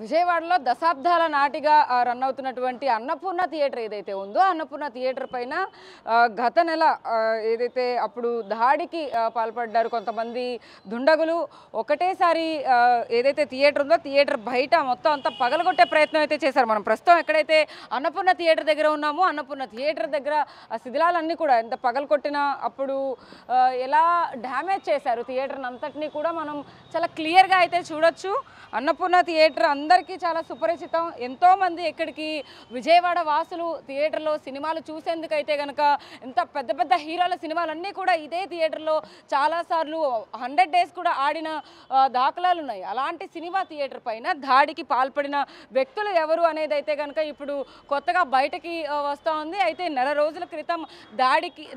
విజయవాడలో దశాబ్దాల నాటిగా రన్ అవుతున్నటువంటి అన్నపూర్ణ థియేటర్ ఏదైతే ఉందో అన్నపూర్ణ థియేటర్ పైన గత నెల ఏదైతే అప్పుడు దాడికి పాల్పడ్డారు కొంతమంది దుండగులు. ఒకటేసారి ఏదైతే థియేటర్ ఉందో థియేటర్ బయట మొత్తం అంతా పగలగొట్టే ప్రయత్నం అయితే చేశారు. మనం ప్రస్తుతం ఎక్కడైతే అన్నపూర్ణ థియేటర్ దగ్గర ఉన్నామో అన్నపూర్ణ థియేటర్ దగ్గర ఆ శిథిలాలన్నీ కూడా ఎంత పగలగొట్టినా అప్పుడు ఎలా డ్యామేజ్ చేశారు థియేటర్ని అంతటినీ కూడా మనం చాలా క్లియర్గా అయితే చూడొచ్చు. అన్నపూర్ణ థియేటర్ అందరికీ చాలా సుపరిచితం. ఎంతోమంది ఇక్కడికి విజయవాడ వాసులు థియేటర్లో సినిమాలు చూసేందుకైతే కనుక ఎంత పెద్ద పెద్ద హీరోల సినిమాలన్నీ కూడా ఇదే థియేటర్లో చాలాసార్లు 100 days కూడా ఆడిన దాఖలాలు ఉన్నాయి. అలాంటి సినిమా థియేటర్ పైన దాడికి పాల్పడిన వ్యక్తులు ఎవరు అనేది అయితే కనుక ఇప్పుడు కొత్తగా బయటకి వస్తూ ఉంది. అయితే నెల రోజుల క్రితం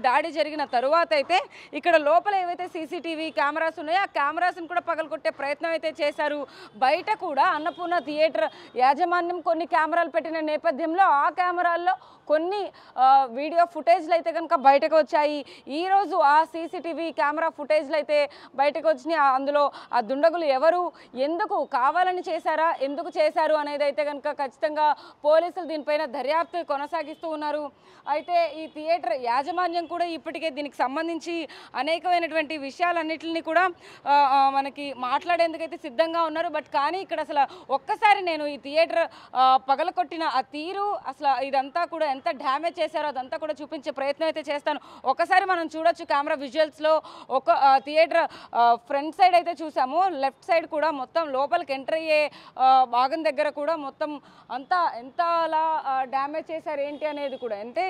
దాడి జరిగిన తరువాత అయితే ఇక్కడ లోపల ఏవైతే సీసీటీవీ కెమెరాస్ ఉన్నాయో ఆ కెమెరాస్ని కూడా పగలగొట్టే ప్రయత్నం అయితే చేశారు. బయట కూడా అన్నపూర్ణ థియేటర్ యాజమాన్యం కొన్ని కెమెరాలు పెట్టిన నేపథ్యంలో ఆ కెమెరాల్లో కొన్ని వీడియో ఫుటేజ్లు అయితే కనుక బయటకు వచ్చాయి. ఈరోజు ఆ సీసీటీవీ కెమెరా ఫుటేజ్లు అయితే బయటకు వచ్చినాయి. అందులో ఆ దుండగులు ఎవరు, ఎందుకు కావాలని చేశారా, ఎందుకు చేశారు అనేది అయితే కనుక ఖచ్చితంగా పోలీసులు దీనిపైన దర్యాప్తు కొనసాగిస్తూ ఉన్నారు. అయితే ఈ థియేటర్ యాజమాన్యం కూడా ఇప్పటికే దీనికి సంబంధించి అనేకమైనటువంటి విషయాలన్నింటినీ కూడా మనకి మాట్లాడేందుకైతే సిద్ధంగా ఉన్నారు. బట్ కానీ ఇక్కడ అసలు ఒక్కసారి నేను ఈ థియేటర్ పగలకొట్టిన ఆ తీరు, అసలు ఇదంతా కూడా ఎంత డ్యామేజ్ చేశారో అదంతా కూడా చూపించే ప్రయత్నం అయితే చేస్తాను. ఒకసారి మనం చూడొచ్చు కెమెరా విజువల్స్లో. ఒక థియేటర్ ఫ్రంట్ సైడ్ అయితే చూసాము, లెఫ్ట్ సైడ్ కూడా మొత్తం లోపలికి ఎంటర్ అయ్యే భాగం దగ్గర కూడా మొత్తం అంతా ఎంతలా డ్యామేజ్ చేశారు ఏంటి అనేది కూడా. అంటే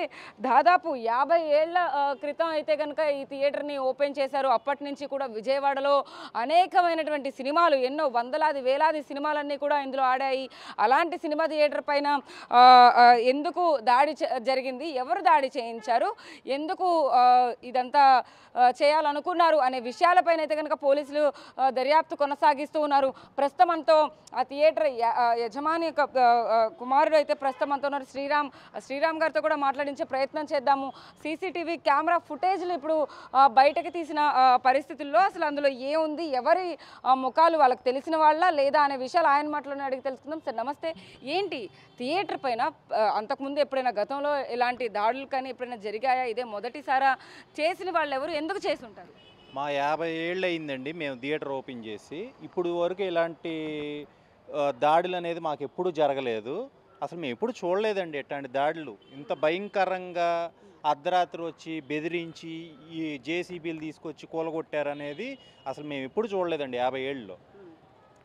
దాదాపు 50 ఏళ్ల క్రితం అయితే కనుక ఈ థియేటర్ని ఓపెన్ చేశారు. అప్పటి నుంచి కూడా విజయవాడలో అనేకమైనటువంటి సినిమాలు, ఎన్నో వందలాది వేలాది సినిమాలన్నీ కూడా ఇందులో ఆడాయి. అలాంటి సినిమా థియేటర్ పైన ఎందుకు దాడి జరిగింది, ఎవరు దాడి చేయించారు, ఎందుకు ఇదంతా చేయాలనుకున్నారు అనే విషయాలపైన అయితే కనుక పోలీసులు దర్యాప్తు కొనసాగిస్తూ ఉన్నారు. ప్రస్తుతం మనతో ఆ థియేటర్ యజమాని కుమారుడు అయితే ప్రస్తుతం మనతో ఉన్నారు, శ్రీరామ్ గారితో కూడా మాట్లాడించే ప్రయత్నం చేద్దాము. సీసీటీవీ కెమెరా ఫుటేజ్లు ఇప్పుడు బయటకు తీసిన పరిస్థితుల్లో అసలు అందులో ఏముంది, ఎవరి ముఖాలు వాళ్ళకి తెలిసిన వాళ్ళ లేదా అనే విషయాలు ఆయన మాటలోనే అడిగి తెలుసుకుందాం. సార్ నమస్తే. ఏంటి థియేటర్ పైన అంతకుముందు ఎప్పుడైనా గతంలో ఇలాంటి దాడులు కానీ ఎప్పుడైనా జరిగాయా, ఇదే మొదటిసారా, చేసిన వాళ్ళు ఎవరు, ఎందుకు చేసి ఉంటారు? మా 50 ఏళ్ళు అయిందండి మేము థియేటర్ ఓపెన్ చేసి. ఇప్పుడు వరకు ఇలాంటి దాడులు అనేది మాకు ఎప్పుడూ జరగలేదు. అసలు మేము ఎప్పుడు చూడలేదండి ఎట్లాంటి దాడులు. ఇంత భయంకరంగా అర్ధరాత్రి వచ్చి బెదిరించి ఈ జేసీబీలు తీసుకొచ్చి కూలగొట్టారనేది అసలు మేము ఎప్పుడు చూడలేదండి 50 ఏళ్ళలో.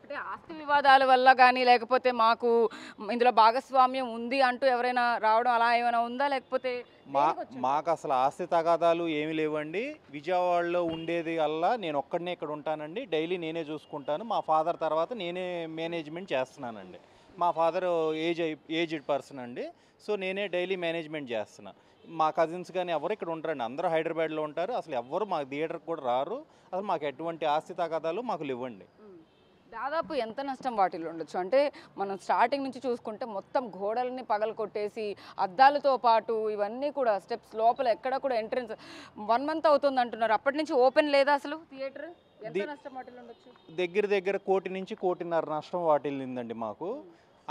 అంటే ఆస్తి వివాదాల వల్ల కానీ లేకపోతే మాకు ఇందులో భాగస్వామ్యం ఉంది అంటూ ఎవరైనా రావడం అలా ఏమైనా ఉందా, లేకపోతే మాకు అసలు ఆస్తి తగాదాలు ఏమి లేవండి. విజయవాడలో ఉండేది అల్లా నేను ఒక్కడనే ఇక్కడ ఉంటానండి. డైలీ నేనే చూసుకుంటాను. మా ఫాదర్ తర్వాత నేనే మేనేజ్మెంట్ చేస్తున్నానండి. మా ఫాదర్ ఏజ్డ్ పర్సన్ అండి. సో నేనే డైలీ మేనేజ్మెంట్ చేస్తున్నా. మా కజిన్స్ కానీ ఎవరు ఇక్కడ ఉంటారండి, అందరూ హైదరాబాద్లో ఉంటారు. అసలు ఎవ్వరు మా థియేటర్కి కూడా రారు. అసలు మాకు ఎటువంటి ఆస్తి తగాదాలు మాకు లేవండి. దాదాపు ఎంత నష్టం వాటిలో ఉండొచ్చు? అంటే మనం స్టార్టింగ్ నుంచి చూసుకుంటే మొత్తం గోడలని పగలు కొట్టేసి అద్దాలతో పాటు ఇవన్నీ కూడా స్టెప్స్ లోపల ఎక్కడ కూడా ఎంట్రన్స్ 1 month అవుతుంది అంటున్నారు. అప్పటి నుంచి ఓపెన్ లేదా అసలు థియేటర్? ఎంత నష్టం వాటిలో ఉండొచ్చు? దగ్గర 1 కోటి నుంచి 1.5 కోటి నష్టం వాటిల్లిందండి మాకు.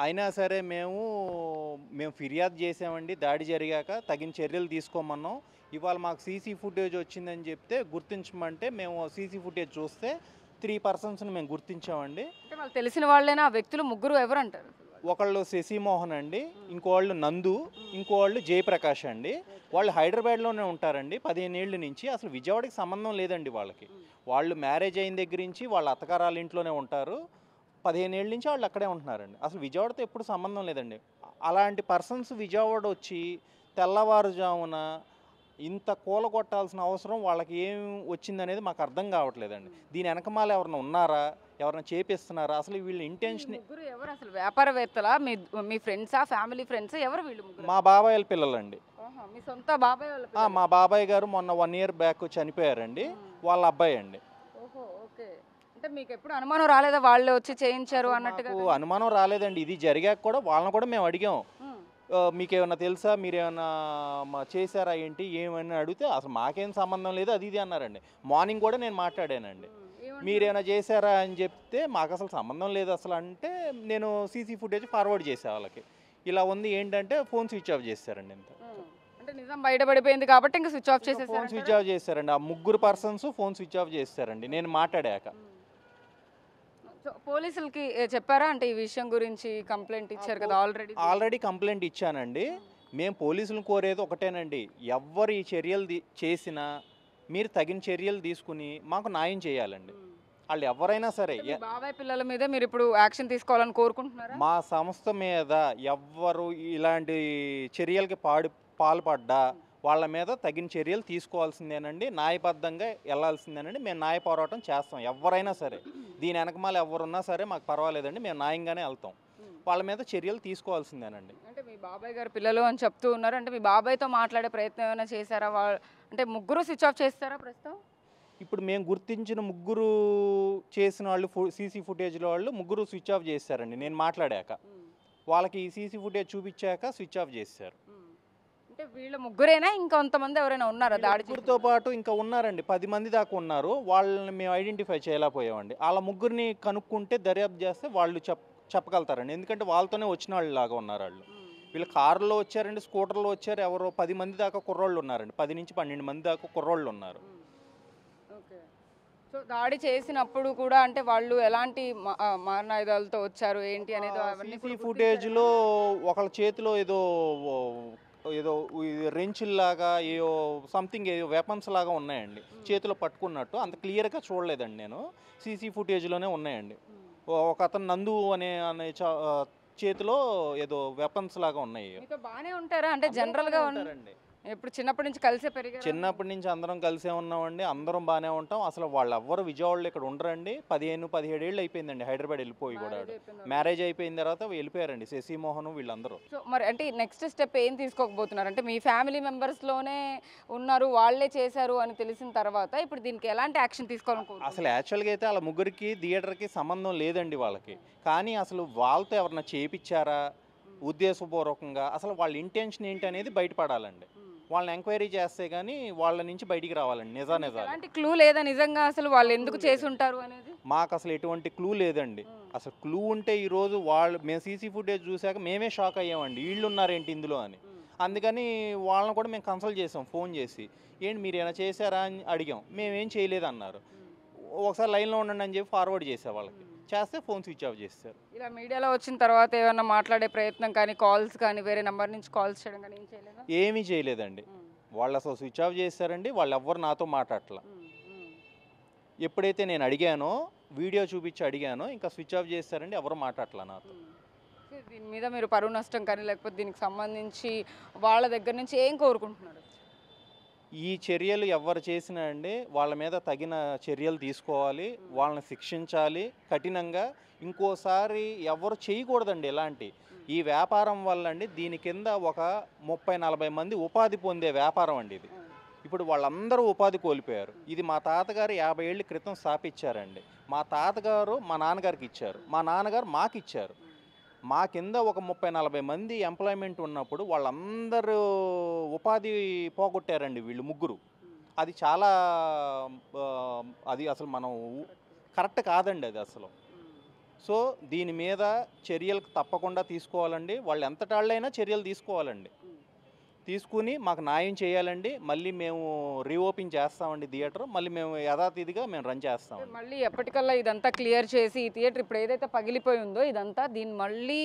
అయినా సరే మేము ఫిర్యాదు చేసామండి. దాడి జరిగాక తగిన చర్యలు తీసుకోమన్నాం. ఇవాళ మాకు సీసీ ఫుటేజ్ వచ్చిందని చెప్తే గుర్తించమంటే మేము సీసీ ఫుటేజ్ చూస్తే 3 personsని మేము గుర్తించామండి. అంటే వాళ్ళు తెలిసిన వాళ్ళైనా ఆ వ్యక్తులు ముగ్గురు ఎవరు అంటారు? ఒకళ్ళు శశిమోహన్ అండి, ఇంకోళ్ళు నందు, ఇంకోళ్ళు జయప్రకాష్ అండి. వాళ్ళు హైదరాబాద్లోనే ఉంటారండి 15 ఏళ్ళ నుంచి. అసలు విజయవాడకి సంబంధం లేదండి వాళ్ళకి. వాళ్ళు మ్యారేజ్ అయిన దగ్గర నుంచి వాళ్ళ అత్తగారాల ఇంట్లోనే ఉంటారు. 15 ఏళ్ళ నుంచి వాళ్ళు అక్కడే ఉంటున్నారండి. అసలు విజయవాడతో ఎప్పుడు సంబంధం లేదండి. అలాంటి పర్సన్స్ విజయవాడ వచ్చి తెల్లవారుజామున ఇంత కూలగొట్టాల్సిన అవసరం వాళ్ళకి ఏం వచ్చిందనేది మాకు అర్థం కావట్లేదండి. దీని వెనకమాల ఎవరైనా ఉన్నారా, ఎవరైనా చేపిస్తున్నారా, అసలు వీళ్ళ ఇంటెన్షన్ ఎవరు? అసలు వ్యాపారవేత్తలా, మీ ఫ్రెండ్సా, ఫ్యామిలీ ఫ్రెండ్స్ ఎవరు వీళ్ళు? మా బాబాయ్ వాళ్ళ పిల్లలండి. మీ సొంత బాబాయ్ వాళ్ళ? మా బాబాయ్ గారు మొన్న 1 year బ్యాక్ చనిపోయారండి. వాళ్ళ అబ్బాయి అండి. ఓకే. అంటే మీకు ఎప్పుడు అనుమానం రాలేదా వాళ్ళు వచ్చి చేయించారు అన్నట్టుగా? అనుమానం రాలేదండి. ఇది జరిగాక కూడా వాళ్ళని కూడా మేము అడిగాం, మీకేమన్నా తెలుసా, మీరేమన్నా చేశారా ఏంటి ఏమని అడిగితే అసలు మాకేం సంబంధం లేదు అది ఇది అన్నారండి. మార్నింగ్ కూడా నేను మాట్లాడానండి. మీరేమైనా చేశారా అని చెప్తే మాకు అసలు సంబంధం లేదు అసలు అంటే నేను సీసీ ఫుటేజ్ ఫార్వర్డ్ చేసే వాళ్ళకి ఇలా ఉంది ఏంటంటే ఫోన్ స్విచ్ ఆఫ్ చేశారండి ఇంత అంటే నిజం బయటపడిపోయింది కాబట్టి ఇంకా స్విచ్ ఆఫ్ ఫోన్ చేసేసారు స్విచ్ ఆఫ్ చేశారండి ఆ ముగ్గురు పర్సన్స్ ఫోన్ స్విచ్ ఆఫ్ చేశారండి నేను మాట్లాడాక సో పోలీసులకి చెప్పారా అంటే ఈ విషయం గురించి కంప్లైంట్ ఇచ్చారు కదా ఆల్రెడీ కంప్లైంట్ ఇచ్చానండి మేము పోలీసులను కోరేది ఒకటేనండి ఎవ్వరు ఈ చర్యలు చేసినా మీరు తగిన చర్యలు తీసుకుని మాకు న్యాయం చేయాలండి వాళ్ళు ఎవరైనా సరే బాబాయ్ పిల్లల మీద మీరు ఇప్పుడు యాక్షన్ తీసుకోవాలని కోరుకుంటున్నారా మా సంస్థ మీద ఎవ్వరు ఇలాంటి చర్యలకి పాల్పడ్డా వాళ్ళ మీద తగిన చర్యలు తీసుకోవాల్సిందేనండి న్యాయబద్ధంగా వెళ్ళాల్సిందేనండి మేము న్యాయ పోరాటం చేస్తాం ఎవరైనా సరే దీని వెనకమాల ఎవరున్నా సరే మాకు పర్వాలేదండి మేము న్యాయంగానే వెళ్తాం వాళ్ళ మీద చర్యలు తీసుకోవాల్సిందేనండి అంటే మీ బాబాయ్ గారు పిల్లలు అని చెప్తూ ఉన్నారు అంటే మీ బాబాయ్తో మాట్లాడే ప్రయత్నం ఏమైనా చేశారా అంటే ముగ్గురు స్విచ్ ఆఫ్ చేస్తారా ప్రస్తుతం ఇప్పుడు మేము గుర్తించిన ముగ్గురు చేసిన వాళ్ళు సీసీ ఫుటేజ్లో వాళ్ళు ముగ్గురు స్విచ్ ఆఫ్ చేశారండి నేను మాట్లాడాక వాళ్ళకి ఈ సీసీ ఫుటేజ్ చూపించాక స్విచ్ ఆఫ్ చేశారు అంటే వీళ్ళ ముగ్గురేనా ఇంకొంతమంది ఎవరైనా ఉన్నారా దాడి ముగ్గురితో పాటు ఇంకా ఉన్నారండి 10 మంది దాకా ఉన్నారు వాళ్ళని మేము ఐడెంటిఫై చేయలేకపోయామండి వాళ్ళ ముగ్గురిని కనుక్కుంటే దర్యాప్తు చేస్తే వాళ్ళు చెప్పగలుగుతారండి ఎందుకంటే వాళ్ళతోనే వచ్చిన వాళ్ళు లాగా ఉన్నారు వాళ్ళు వీళ్ళు కారులో వచ్చారండి స్కూటర్లో వచ్చారు ఎవరో 10 మంది దాకా కుర్రోళ్ళు ఉన్నారండి 10 నుంచి 12 మంది దాకా కుర్రోళ్ళు ఉన్నారు సో దాడి చేసినప్పుడు కూడా అంటే వాళ్ళు ఎలాంటి మారణాయుధాలతో వచ్చారు ఏంటి అనేది సీసీ ఫుటేజ్లో ఒకళ్ళ చేతిలో ఏదో రెంచుల్లాగా ఏదో సంథింగ్ ఏదో వెపన్స్ లాగా ఉన్నాయండి చేతిలో పట్టుకున్నట్టు అంత క్లియర్గా చూడలేదండి నేను సీసీ ఫుటేజ్లోనే ఉన్నాయండి ఒక అతను నందు అనే చేతిలో ఏదో వెపన్స్ లాగా ఉన్నాయి బాగానే ఉంటారా అంటే జనరల్గా ఉంటారండి ఇప్పుడు చిన్నప్పటి నుంచి కలిసే పెరిగారు చిన్నప్పటి నుంచి అందరం కలిసే ఉన్నామండి అందరం బాగానే ఉంటాం అసలు వాళ్ళు ఎవ్వరు విజయవాడలో ఇక్కడ ఉండరండి 15-17 ఏళ్ళు అయిపోయిందండి హైదరాబాద్ వెళ్ళిపోయి కూడా మ్యారేజ్ అయిపోయిన తర్వాత వెళ్ళిపోయారండి శశిమోహన్ వీళ్ళందరూ సో మరి అంటే నెక్స్ట్ స్టెప్ ఏం తీసుకోకపోతున్నారు అంటే మీ ఫ్యామిలీ మెంబర్స్లోనే ఉన్నారు వాళ్ళే చేశారు అని తెలిసిన తర్వాత ఇప్పుడు దీనికి ఎలాంటి యాక్షన్ తీసుకోవాలనుకో అసలు యాక్చువల్గా అయితే వాళ్ళ ముగ్గురికి థియేటర్కి సంబంధం లేదండి వాళ్ళకి కానీ అసలు వాళ్ళతో ఎవరన్నా చేపించారా ఉద్దేశపూర్వకంగా అసలు వాళ్ళ ఇంటెన్షన్ ఏంటి అనేది బయటపడాలండి వాళ్ళని ఎంక్వైరీ చేస్తే కానీ వాళ్ళ నుంచి బయటికి రావాలండి నిజాలు ఎలాంటి క్లూ లేదా నిజంగా అసలు వాళ్ళు ఎందుకు చేసి ఉంటారు అనేది మాకు అసలు ఎటువంటి క్లూ లేదండి అసలు క్లూ ఉంటే ఈరోజు మేము సీసీ ఫుటేజ్ చూసాక మేమే షాక్ అయ్యామండి వీళ్ళు ఉన్నారేంటి ఇందులో అని అందుకని వాళ్ళని కూడా మేము కన్సల్ట్ చేసాం ఫోన్ చేసి ఏంటి మీరు ఏమైనా చేశారా అని అడిగాం మేమేం చేయలేదు అన్నారు ఒకసారి లైన్లో ఉండండి అని చెప్పి ఫార్వర్డ్ చేసే వాళ్ళకి చేస్తే ఫోన్ స్విచ్ ఆఫ్ చేస్తారు ఇలా మీడియాలో వచ్చిన తర్వాత ఏమైనా మాట్లాడే ప్రయత్నం కానీ కాల్స్ కానీ వేరే నెంబర్ నుంచి కాల్స్ చేయడం కానీ ఏం చేయలేదా ఏమీ చేయలేదండి వాళ్ళు అసలు స్విచ్ ఆఫ్ చేశారండి వాళ్ళు ఎవ్వరు నాతో మాట్లాడట్లా ఎప్పుడైతే నేను అడిగానో వీడియో చూపించి అడిగానో ఇంకా స్విచ్ ఆఫ్ చేస్తారండి ఎవరు మాట్లాడట్లా నాతో దీని మీద మీరు పరువు నష్టం కానీ లేకపోతే దీనికి సంబంధించి వాళ్ళ దగ్గర నుంచి ఏం కోరుకుంటున్నారు ఈ చర్యలు ఎవరు చేసినా అండి వాళ్ళ మీద తగిన చర్యలు తీసుకోవాలి వాళ్ళని శిక్షించాలి కఠినంగా ఇంకోసారి ఎవరు చేయకూడదండి ఇలాంటి ఈ వ్యాపారం వల్ల అండి దీని కింద ఒక 30-40 మంది ఉపాధి పొందే వ్యాపారం అండి ఇది ఇప్పుడు వాళ్ళందరూ ఉపాధి కోల్పోయారు ఇది మా తాతగారు 50 ఏళ్ళ క్రితం స్థాపించారండి మా తాతగారు మా నాన్నగారికి ఇచ్చారు మా నాన్నగారు మాకు ఇచ్చారు మా కింద ఒక 30-40 మంది ఎంప్లాయ్మెంట్ ఉన్నప్పుడు వాళ్ళందరూ ఉపాధి పోగొట్టారండి వీళ్ళు ముగ్గురు అది చాలా అది అసలు మనం కరెక్ట్ కాదండి అది అసలు సో దీని మీద చర్యలు తప్పకుండా తీసుకోవాలండి వాళ్ళు ఎంతటాళ్ళైనా చర్యలు తీసుకోవాలండి తీసుకుని మాకు న్యాయం చేయాలండి మళ్ళీ మేము రీఓపెన్ చేస్తామండి థియేటర్ మళ్ళీ మేము యథాతిథిగా మేము రన్ చేస్తాం మళ్ళీ ఎప్పటికల్లా ఇదంతా క్లియర్ చేసి ఈ థియేటర్ ఇప్పుడు ఏదైతే పగిలిపోయి ఉందో ఇదంతా దీన్ని మళ్ళీ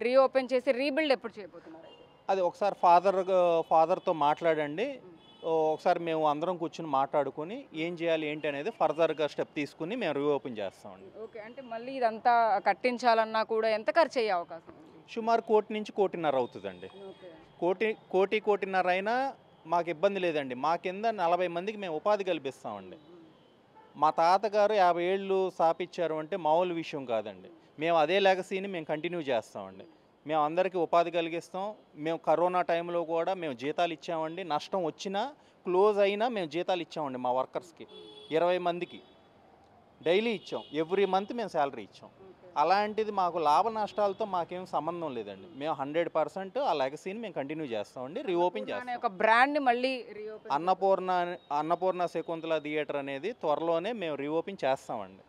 రీఓపెన్ చేసి రీబిల్డ్ ఎప్పుడు చేయబోతున్నారు అది ఒకసారి ఫాదర్తో మాట్లాడండి ఒకసారి మేము అందరం కూర్చుని మాట్లాడుకుని ఏం చేయాలి ఏంటి అనేది ఫర్దర్గా స్టెప్ తీసుకుని మేము రీఓపెన్ చేస్తామండి ఓకే అంటే మళ్ళీ ఇదంతా కట్టించాలన్నా కూడా ఎంత ఖర్చు అయ్యే అవకాశం సుమారు 1 కోటి నుంచి 1.5 కోటి అవుతుందండి కోటిన్నర అయినా మాకు ఇబ్బంది లేదండి మా కింద 40 మందికి మేము ఉపాధి కల్పిస్తామండి మా తాతగారు 50 ఏళ్ళు స్థాపించారు అంటే మామూలు విషయం కాదండి మేము అదే లెగసీని మేము కంటిన్యూ చేస్తామండి మేము అందరికీ ఉపాధి కలిగిస్తాం మేము కరోనా టైంలో కూడా మేము జీతాలు ఇచ్చామండి నష్టం వచ్చినా క్లోజ్ అయినా మేము జీతాలు ఇచ్చామండి మా వర్కర్స్కి 20 మందికి డైలీ ఇచ్చాం ఎవ్రీ మంత్ మేము శాలరీ ఇచ్చాం అలాంటిది మాకు లాభ నష్టాలతో మాకేం సంబంధం లేదండి మేము 100% ఆ లెగసీని మేము కంటిన్యూ చేస్తామండి రీఓపెన్ చేస్తాం ఒక బ్రాండ్ని మళ్ళీ అన్నపూర్ణ శకుంతల థియేటర్ అనేది త్వరలోనే మేము రీఓపెన్ చేస్తామండి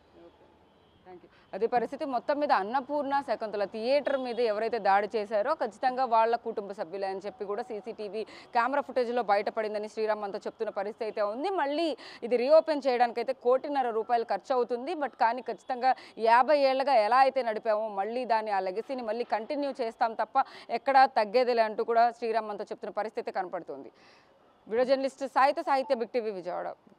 అదే పరిస్థితి. మొత్తం మీద అన్నపూర్ణ శకుంతల థియేటర్ మీద ఎవరైతే దాడి చేశారో ఖచ్చితంగా వాళ్ళ కుటుంబ సభ్యులే అని చెప్పి కూడా సీసీటీవీ కెమెరా ఫుటేజ్లో బయటపడిందని శ్రీరామ్ అంతా చెప్తున్న పరిస్థితి అయితే ఉంది. మళ్ళీ ఇది రీఓపెన్ చేయడానికి అయితే ₹1.5 కోటి ఖర్చు అవుతుంది. బట్ కానీ ఖచ్చితంగా 50 ఏళ్ళగా ఎలా అయితే నడిపామో మళ్ళీ దాన్ని ఆ లెగసీని మళ్ళీ కంటిన్యూ చేస్తాం తప్ప ఎక్కడా తగ్గేదిలే అంటూ కూడా శ్రీరామ్ అంతా చెప్తున్న పరిస్థితి కనపడుతుంది. వీడియో జర్నలిస్ట్ సాహిత్య బిగ్ టీవీ విజయవాడ.